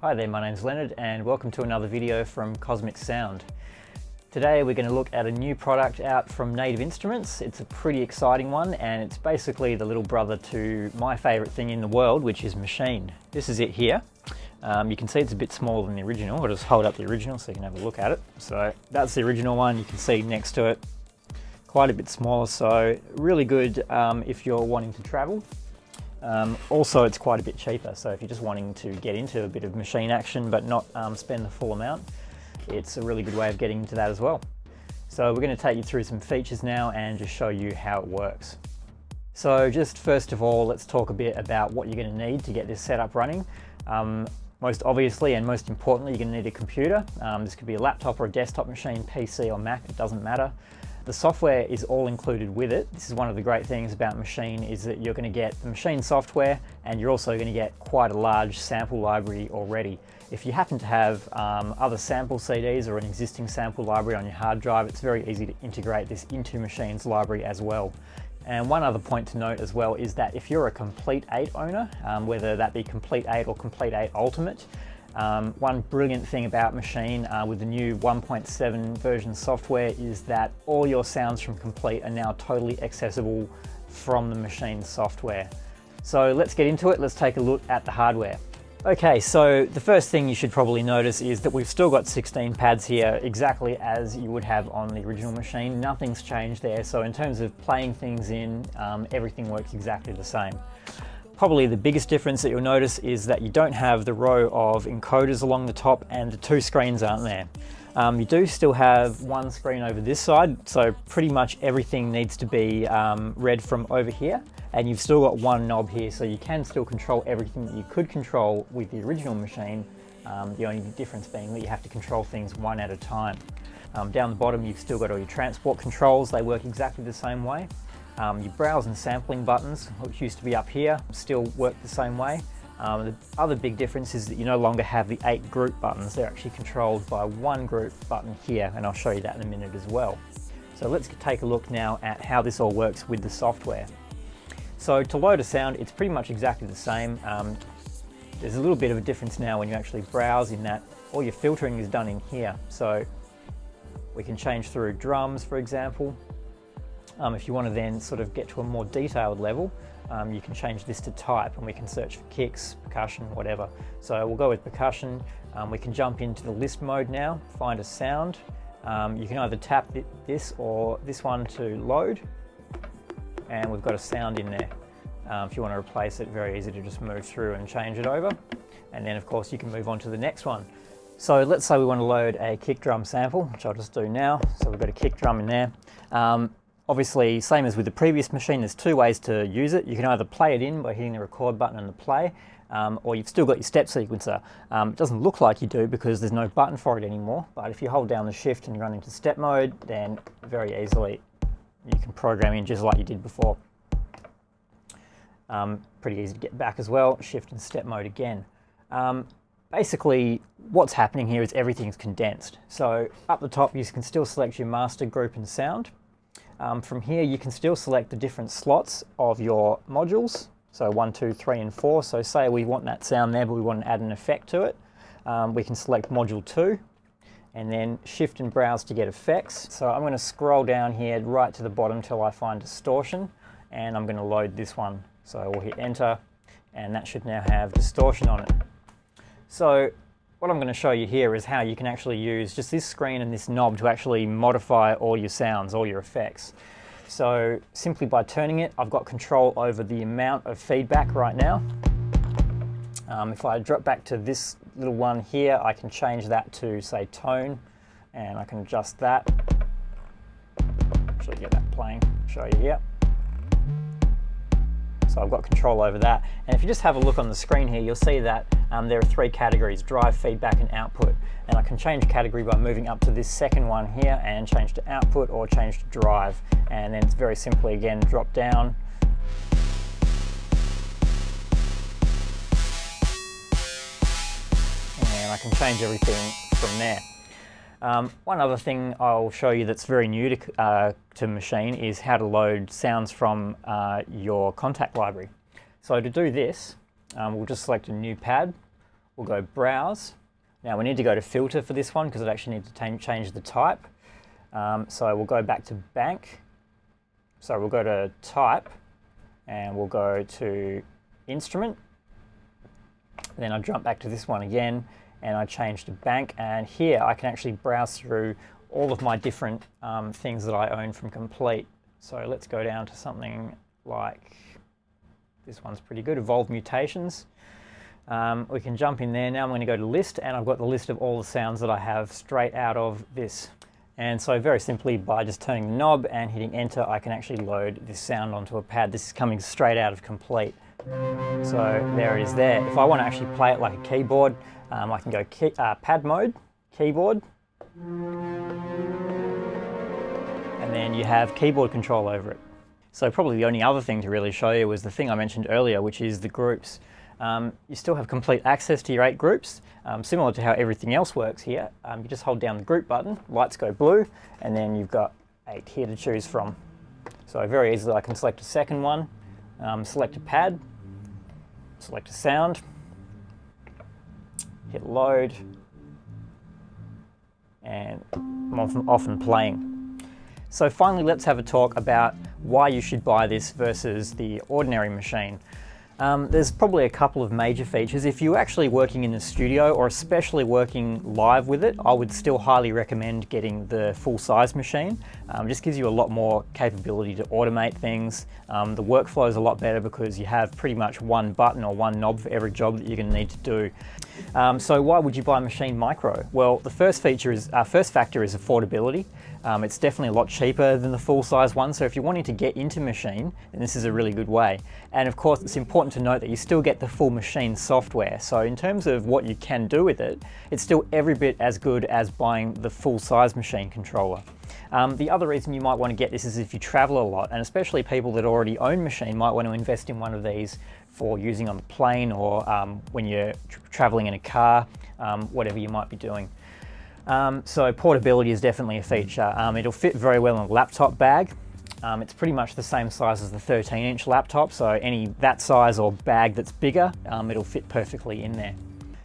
Hi there, my name's Leonard and welcome to another video from Kosmic Sound. Today we're going to look at a new product out from Native Instruments. It's a pretty exciting one and it's basically the little brother to my favourite thing in the world, which is Maschine. This is it here. You can see it's a bit smaller than the original. I'll just hold up the original so you can have a look at it. So that's the original one. You can see next to it quite a bit smaller, so really good if you're wanting to travel. Also, it's quite a bit cheaper, so if you're just wanting to get into a bit of machine action but not spend the full amount, it's a really good way of getting into that as well. So we're going to take you through some features now and just show you how it works. So just first of all, let's talk a bit about what you're going to need to get this setup running. Most obviously and most importantly, you're going to need a computer. This could be a laptop or a desktop machine, PC or Mac, it doesn't matter. The software is all included with it. This is one of the great things about Maschine, is that you're going to get the Maschine software and you're also going to get quite a large sample library already. If you happen to have other sample CDs or an existing sample library on your hard drive, it's very easy to integrate this into Maschine's library as well. And one other point to note as well is that if you're a Complete 8 owner, whether that be Complete 8 or Complete 8 Ultimate, one brilliant thing about Maschine with the new 1.7 version software is that all your sounds from Complete are now totally accessible from the Maschine software. So let's get into it. Let's take a look at the hardware. Okay, so the first thing you should probably notice is that we've still got 16 pads here, exactly as you would have on the original Maschine. Nothing's changed there, so in terms of playing things in, everything works exactly the same. Probably the biggest difference that you'll notice is that you don't have the row of encoders along the top and the two screens aren't there. You do still have one screen over this side, so pretty much everything needs to be read from over here, and you've still got one knob here, so you can still control everything that you could control with the original Maschine, the only difference being that you have to control things one at a time. Down the bottom you've still got all your transport controls. They work exactly the same way. Your browse and sampling buttons, which used to be up here, still work the same way. The other big difference is that you no longer have the 8 group buttons. They're actually controlled by one group button here, and I'll show you that in a minute as well. So let's take a look now at how this all works with the software. So to load a sound, it's pretty much exactly the same. There's a little bit of a difference now when you actually browse, in that all your filtering is done in here. So we can change through drums, for example. If you want to then sort of get to a more detailed level, you can change this to type and we can search for kicks, percussion, whatever. So we'll go with percussion. We can jump into the list mode now, find a sound. You can either tap this or this one to load, and we've got a sound in there. If you want to replace it, very easy to just move through and change it over. And then of course you can move on to the next one. So let's say we want to load a kick drum sample, which I'll just do now. So we've got a kick drum in there. Obviously, same as with the previous Maschine, there's two ways to use it. You can either play it in by hitting the record button and the play, or you've still got your step sequencer. It doesn't look like you do because there's no button for it anymore, but if you hold down the shift and you run into step mode, then very easily you can program in just like you did before. Pretty easy to get back as well, shift and step mode again. Basically, what's happening here is everything's condensed. So up the top you can still select your master, group and sound. From here you can still select the different slots of your modules, so 1, 2, 3 and 4. So say we want that sound there but we want to add an effect to it, we can select module 2 and then shift and browse to get effects. So I'm going to scroll down here right to the bottom till I find distortion, and I'm going to load this one. So we'll hit enter and that should now have distortion on it. So what I'm going to show you here is how you can actually use just this screen and this knob to actually modify all your sounds, all your effects. So simply by turning it, I've got control over the amount of feedback right now. If I drop back to this little one here, I can change that to, say, tone, and I can adjust that. Actually get that playing, show you here. So I've got control over that. And if you just have a look on the screen here, you'll see that there are 3 categories: drive, feedback and output. And I can change category by moving up to this second one here and change to output or change to drive. And then it's very simply again drop down. And I can change everything from there. One other thing I'll show you that's very new to Maschine is how to load sounds from your contact library. So to do this, we'll just select a new pad. we'll go Browse. Now we need to go to Filter for this one because it actually needs to change the type. So we'll go back to Bank. So we'll go to Type and we'll go to Instrument. Then I jump back to this one again and I change to Bank, and here I can actually browse through all of my different things that I own from Complete. So let's go down to something like, this one's pretty good, Evolve Mutations. We can jump in there. Now I'm going to go to List, and I've got the list of all the sounds that I have straight out of this. And so very simply, by just turning the knob and hitting enter, I can actually load this sound onto a pad. This is coming straight out of Complete. So there it is there. If I want to actually play it like a keyboard, I can go pad mode, keyboard, and then you have keyboard control over it. So probably the only other thing to really show you was the thing I mentioned earlier, which is the groups. You still have complete access to your 8 groups, similar to how everything else works here. You just hold down the group button, lights go blue, and then you've got 8 here to choose from. So very easily I can select a second one, select a pad, select a sound, hit load, and I'm often playing. So finally, let's have a talk about why you should buy this versus the ordinary machine. There's probably a couple of major features. If you're actually working in the studio, or especially working live with it, I would still highly recommend getting the full-size machine. Just gives you a lot more capability to automate things. The workflow is a lot better because you have pretty much one button or one knob for every job that you're going to need to do. So why would you buy Maschine Mikro? Well, the first factor is affordability. It's definitely a lot cheaper than the full-size one, so if you're wanting to get into Maschine, then this is a really good way. And of course, it's important to note that you still get the full Maschine software. So in terms of what you can do with it, it's still every bit as good as buying the full-size Maschine controller. The other reason you might want to get this is if you travel a lot, and especially people that already own Maschine might want to invest in one of these for using on the plane, or when you're traveling in a car, whatever you might be doing. So portability is definitely a feature. It'll fit very well in a laptop bag. It's pretty much the same size as the 13-inch laptop, so any that size or bag that's bigger, it'll fit perfectly in there.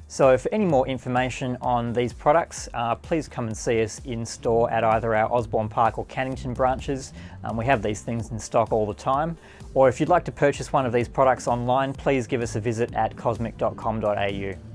So for any more information on these products, please come and see us in store at either our Osborne Park or Cannington branches. We have these things in stock all the time. Or if you'd like to purchase one of these products online, please give us a visit at cosmic.com.au.